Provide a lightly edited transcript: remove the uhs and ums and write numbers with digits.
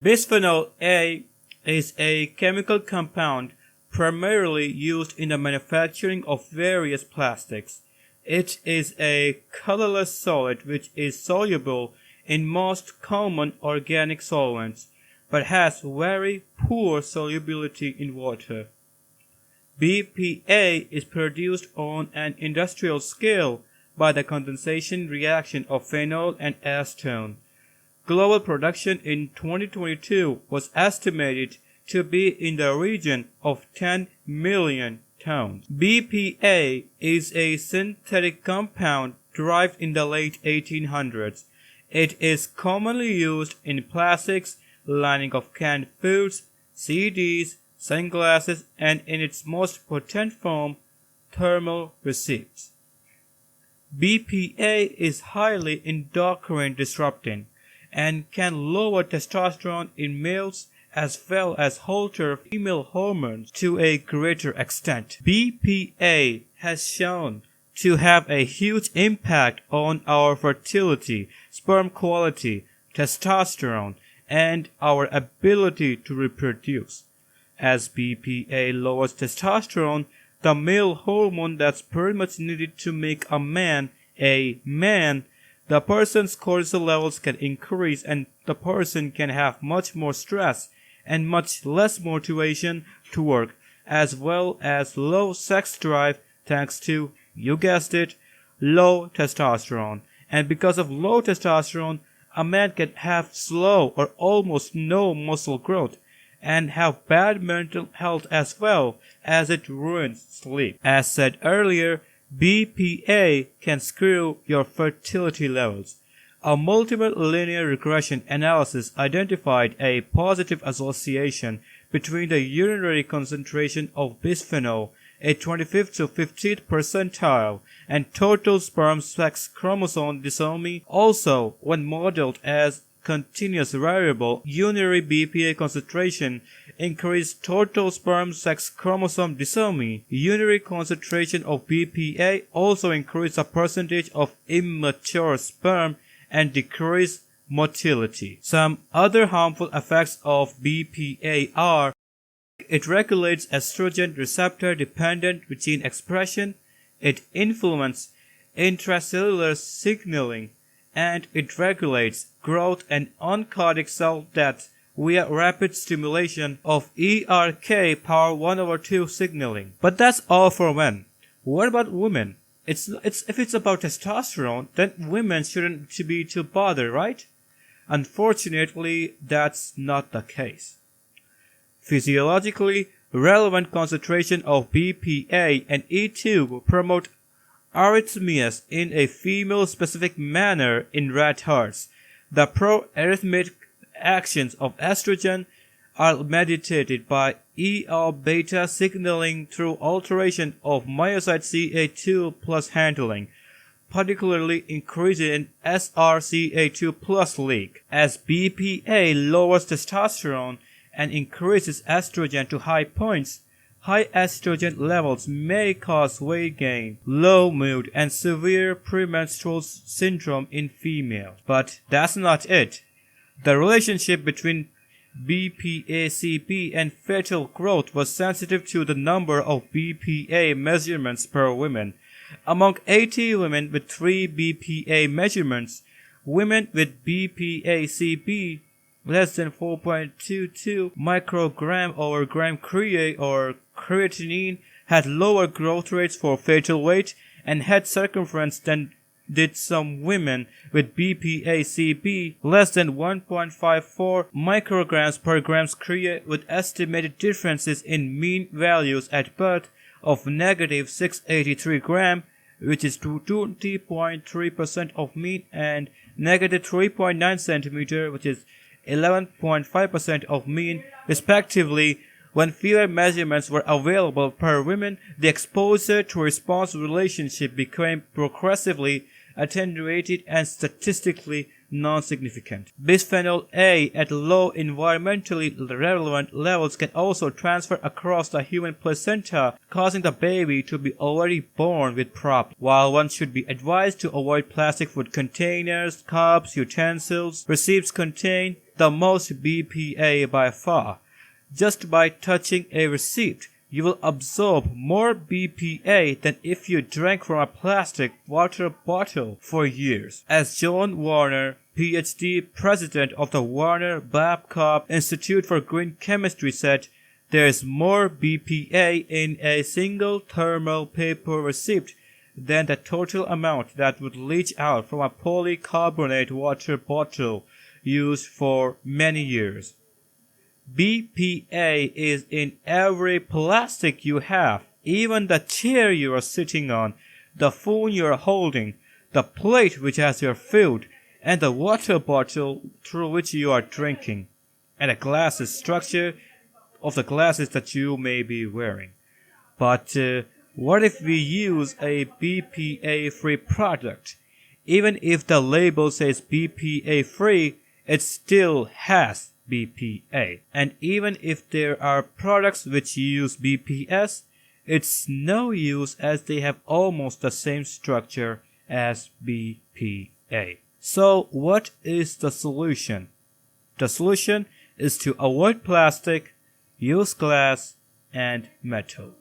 Bisphenol A is a chemical compound primarily used in the manufacturing of various plastics. It is a colorless solid which is soluble in most common organic solvents, but has very poor solubility in water. BPA is produced on an industrial scale by the condensation reaction of phenol and acetone. Global production in 2022 was estimated to be in the region of 10 million tons. BPA is a synthetic compound derived in the late 1800s. It is commonly used in plastics, lining of canned foods, CDs, sunglasses, and in its most potent form, thermal receipts. BPA is highly endocrine disrupting and can lower testosterone in males as well as alter female hormones to a greater extent. BPA has shown to have a huge impact on our fertility, sperm quality, testosterone, and our ability to reproduce. As BPA lowers testosterone, the male hormone that's pretty much needed to make a man, the person's cortisol levels can increase and the person can have much more stress and much less motivation to work, as well as low sex drive thanks to, you guessed it, low testosterone. And because of low testosterone, a man can have slow or almost no muscle growth and have bad mental health as well, as it ruins sleep. As said earlier, BPA can screw your fertility levels. A multiple linear regression analysis identified a positive association between the urinary concentration of bisphenol, a 25th to 50th percentile, and total sperm sex chromosome disomy. Also, when modeled as continuous variable, urinary BPA concentration increased total sperm sex chromosome disomy. Urinary concentration of BPA also increased the percentage of immature sperm and decreased motility. Some other harmful effects of BPA are: it regulates estrogen receptor dependent gene expression, it influences intracellular signaling, and it regulates growth and oncotic cell death via rapid stimulation of ERK power 1/2 signaling. But that's all for men. What about women? If it's about testosterone, then women shouldn't be too bothered, right? Unfortunately, that's not the case. Physiologically relevant concentration of BPA and E2 promote arrhythmias in a female-specific manner in rat hearts. The pro-arrhythmic actions of estrogen are mediated by ER-beta signaling through alteration of myocyte CA2 plus handling, particularly increasing in SRCA2 plus leak. As BPA lowers testosterone and increases estrogen to high points, high estrogen levels may cause weight gain, low mood, and severe premenstrual syndrome in females. But that's not it. The relationship between BPA-CP and fetal growth was sensitive to the number of BPA measurements per woman. Among 80 women with 3 BPA measurements, women with BPA-CP less than 4.22 microgram over gram creatinine had lower growth rates for fetal weight and head circumference than did some women with BPA-CP less than 1.54 micrograms per gram crea, with estimated differences in mean values at birth of negative 683 gram, which is 20.3% of mean, and negative 3.9 centimeter, which is 11.5% of mean, respectively. When fewer measurements were available per woman, the exposure to response relationship became progressively attenuated and statistically non-significant. Bisphenol A at low environmentally relevant levels can also transfer across the human placenta, causing the baby to be already born with problems. While one should be advised to avoid plastic food containers, cups, utensils, receipts contain the most BPA by far. Just by touching a receipt, you will absorb more BPA than if you drank from a plastic water bottle for years. As John Warner, PhD, president of the Warner Babcock Institute for Green Chemistry said, there is more BPA in a single thermal paper receipt than the total amount that would leach out from a polycarbonate water bottle used for many years. BPA is in every plastic you have, even the chair you are sitting on, the phone you are holding, the plate which has your food, and the water bottle through which you are drinking, and the glasses structure of the glasses that you may be wearing. But what if we use a BPA-free product? Even if the label says BPA-free, it still has BPA. And even if there are products which use BPS, it's no use as they have almost the same structure as BPA. So what is the solution? The solution is to avoid plastic, use glass and metal.